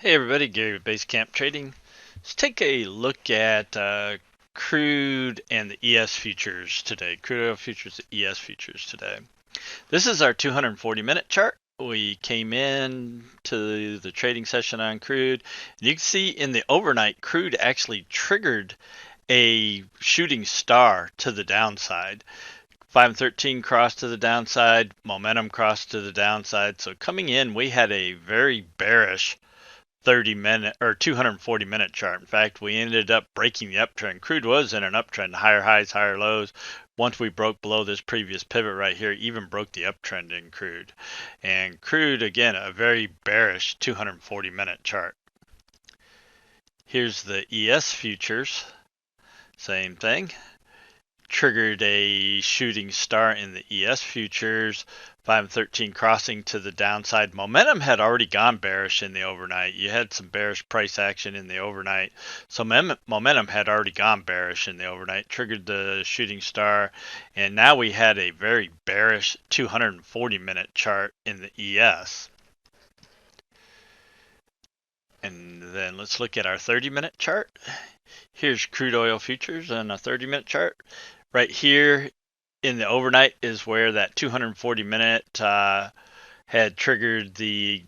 Hey everybody, Gary with Basecamp Trading. Let's take a look at crude and the ES futures today. Crude oil futures, the ES futures today. This is our 240-minute chart. We came in to the trading session on crude. You can see in the overnight, crude actually triggered a shooting star to the downside. 5 and 13 crossed to the downside, momentum crossed to the downside. So coming in, we had a very bearish 30-minute or 240-minute chart. In fact, we ended up breaking the uptrend. Crude was in an uptrend, higher highs, higher lows. Once we broke below this previous pivot right here, even broke the uptrend in crude. And crude, again, a very bearish 240-minute chart. Here's the ES futures. Same thing. Triggered a shooting star in the ES futures, 5 and 13 crossing to the downside. Momentum had already gone bearish in the overnight. You had some bearish price action in the overnight. So momentum had already gone bearish in the overnight, triggered the shooting star, and now we had a very bearish 240-minute chart in the ES. And then let's look at our 30-minute chart. Here's crude oil futures on a 30-minute chart. Right here in the overnight is where that 240-minute had triggered the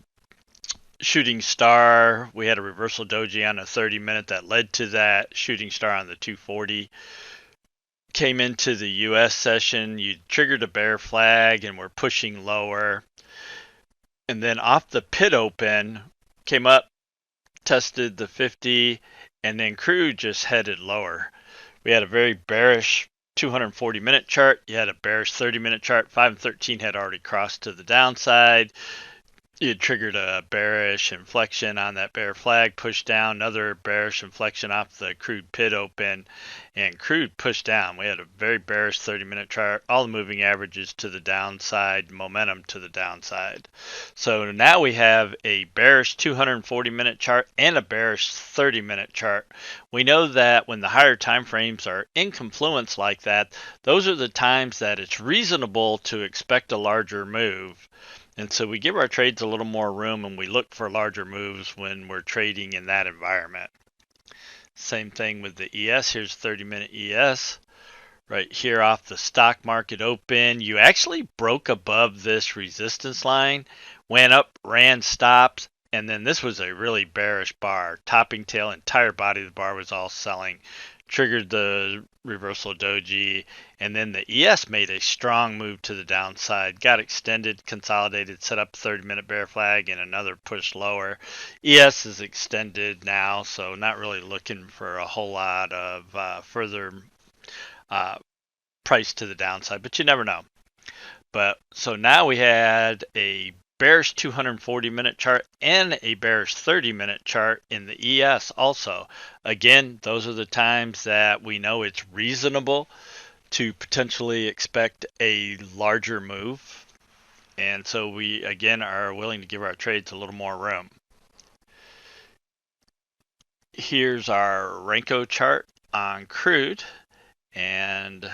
shooting star. We had a reversal doji on a 30-minute that led to that shooting star on the 240. Came into the US session, you triggered a bear flag and we're pushing lower. And then off the pit open, came up, tested the 50, and then crude just headed lower. We had a very bearish 240-minute chart. You had a bearish 30-minute chart. 5 and 13 had already crossed to the downside. You had triggered a bearish inflection on that bear flag, pushed down, another bearish inflection off the crude pit open, and crude pushed down. We had a very bearish 30-minute chart, all the moving averages to the downside, momentum to the downside. So now we have a bearish 240-minute chart and a bearish 30-minute chart. We know that when the higher time frames are in confluence like that, those are the times that it's reasonable to expect a larger move. And so we give our trades a little more room and we look for larger moves when we're trading in that environment. Same thing with the ES. Here's 30-minute ES. Right here off the stock market open, you actually broke above this resistance line, went up, ran stops, and then this was a really bearish bar. Topping tail, entire body of the bar was all selling. Triggered the reversal doji, and then the ES made a strong move to the downside, got extended, consolidated, set up 30-minute bear flag, and another push lower. ES is extended now, so not really looking for a whole lot of further price to the downside, but you never know. But so now we had a bearish 240-minute chart and a bearish 30-minute chart in the ES also. Again, those are the times that we know it's reasonable to potentially expect a larger move. And so we, again, are willing to give our trades a little more room. Here's our Renko chart on crude. And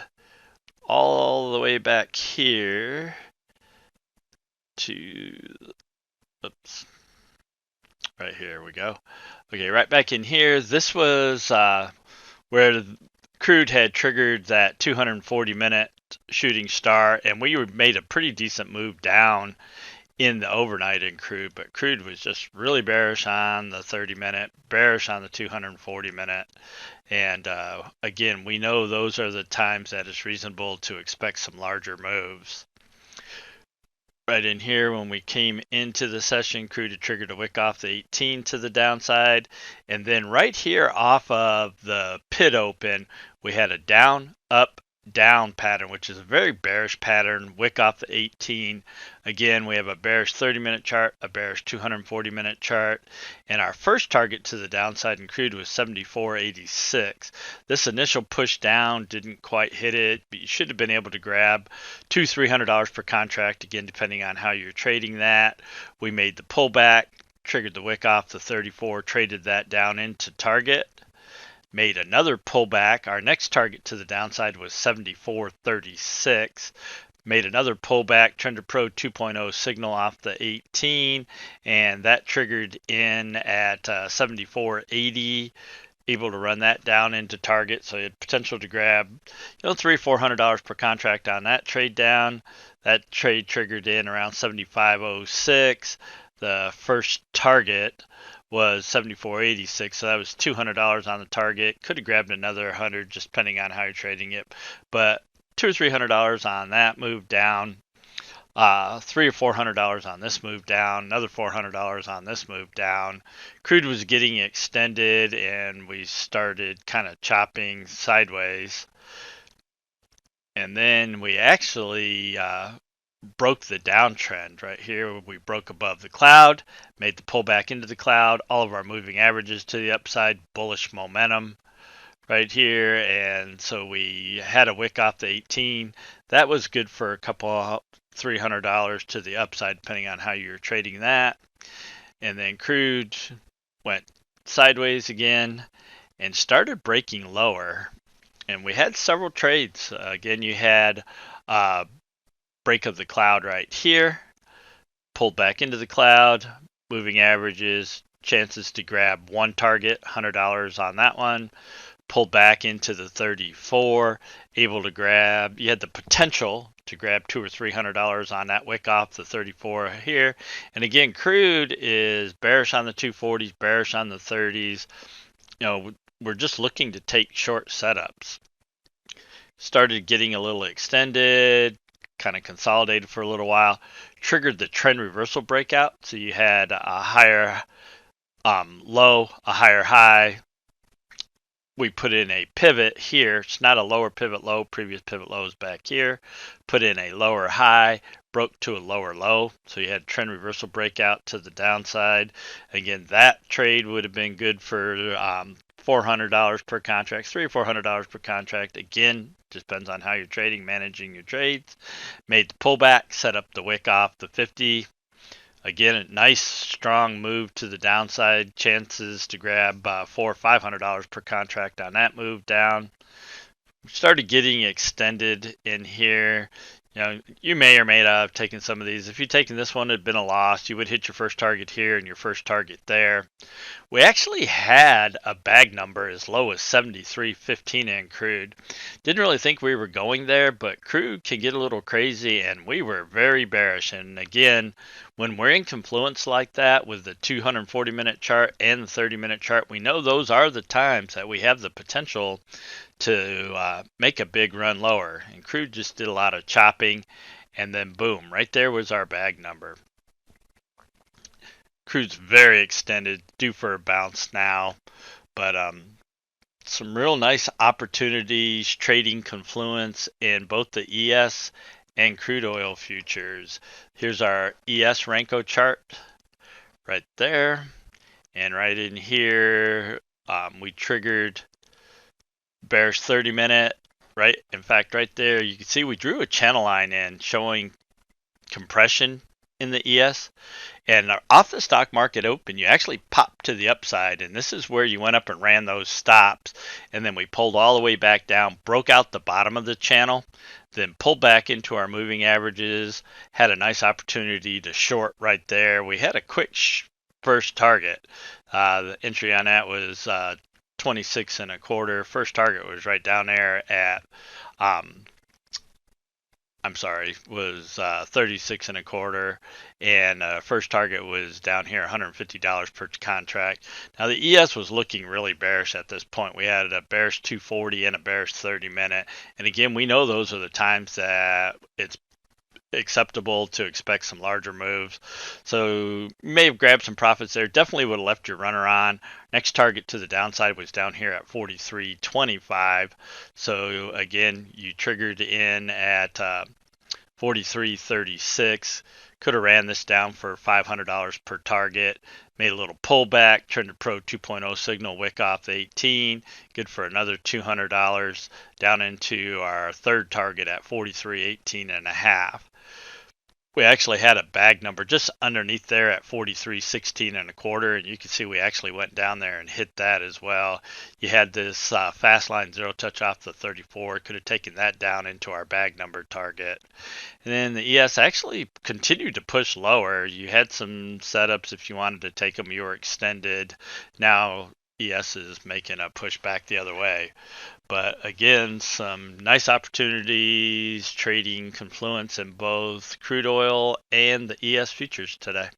all the way back here to, oops, right here we go. Okay, right back in here, this was where crude had triggered that 240-minute shooting star, and we made a pretty decent move down in the overnight in crude, but crude was just really bearish on the 30-minute, bearish on the 240-minute. And again, we know those are the times that it's reasonable to expect some larger moves. Right in here, when we came into the session, crude had triggered a wick off the 18 to the downside. And then right here off of the pit open, we had a down, up, down pattern, which is a very bearish pattern, wick off the 18. Again, we have a bearish 30-minute chart, a bearish 240-minute chart, and our first target to the downside in crude was 74.86. This initial push down didn't quite hit it, but you should have been able to grab $200-300 per contract, again, depending on how you're trading that. We made the pullback, triggered the wick off the 34, traded that down into target. Made another pullback. Our next target to the downside was 74.36. made another pullback, Trended Pro 2.0 signal off the 18, and that triggered in at 74.80. Able to run that down into target, so you had potential to grab, $300-400 per contract on that trade down. That trade triggered in around 75.06. The first target was 74.86, so that was $200 on the target. Could have grabbed another 100, just depending on how you're trading it, but $200 or $300 on that move down. $300 or $400 on this move down, another $400 on this move down. Crude was getting extended, and we started kind of chopping sideways. And then we actually broke the downtrend right here. We broke above the cloud, made the pullback into the cloud, all of our moving averages to the upside, bullish momentum right here. And so we had a wick off the 18. That was good for a couple of $300 to the upside, depending on how you're trading that. And then crude went sideways again and started breaking lower. And we had several trades. Again, you had break of the cloud right here, pulled back into the cloud, moving averages, chances to grab one target, $100 on that one, pulled back into the 34, able to grab, you had the potential to grab $200 or $300 on that wick off the 34 here. And again, crude is bearish on the 240s, bearish on the 30s. We're just looking to take short setups. Started getting a little extended, kind of consolidated for a little while, triggered the trend reversal breakout. So you had a higher low, a higher high. We put in a pivot here. It's not a lower pivot low. Previous pivot low is back here. Put in a lower high, broke to a lower low. So you had trend reversal breakout to the downside. Again, that trade would have been good for $400 per contract, $300 or $400 per contract. Again, just depends on how you're trading, managing your trades. Made the pullback, set up the wick off the 50. Again, a nice strong move to the downside. Chances to grab $400 or $500 per contract on that move down. We started getting extended in here. You may or may not have taken some of these. If you'd taken this one, it had been a loss. You would hit your first target here and your first target there. We actually had a bag number as low as 73.15 in crude. Didn't really think we were going there, but crude can get a little crazy, and we were very bearish. And again, when we're in Confluence like that with the 240-minute chart and the 30-minute chart, we know those are the times that we have the potential to make a big run lower. And crude just did a lot of chopping, and then boom, right there was our bag number. Crude's very extended, due for a bounce now, but some real nice opportunities trading Confluence in both the ES and crude oil futures. Here's our ES Renko chart right there, and right in here we triggered bearish 30-minute, right? In fact, right there you can see we drew a channel line in showing compression in the ES, and off the stock market open you actually popped to the upside, and this is where you went up and ran those stops, and then we pulled all the way back down, broke out the bottom of the channel, then pulled back into our moving averages, had a nice opportunity to short right there. We had a quick first target. The entry on that was 26 and a quarter. First target was right down there at was 36 and a quarter, and first target was down here, $150 per contract. Now the ES was looking really bearish at this point. We had a bearish 240 and a bearish 30-minute, and again, we know those are the times that it's acceptable to expect some larger moves. So you may have grabbed some profits there. Definitely would have left your runner on. Next target to the downside was down here at 43.25. So again, you triggered in at 43.36. Could have ran this down for $500 per target. Made a little pullback. Trended Pro 2.0 signal, wick off the 18. Good for another $200 down into our third target at 43.18 and a half. we actually had a bag number just underneath there at 43.16 1/4, and you can see we actually went down there and hit that as well. You had this fast line zero touch off the 34, could have taken that down into our bag number target. And then the ES actually continued to push lower. You had some setups if you wanted to take them, you were extended. Now ES is making a push back the other way. But again, some nice opportunities trading Confluence in both crude oil and the ES futures today.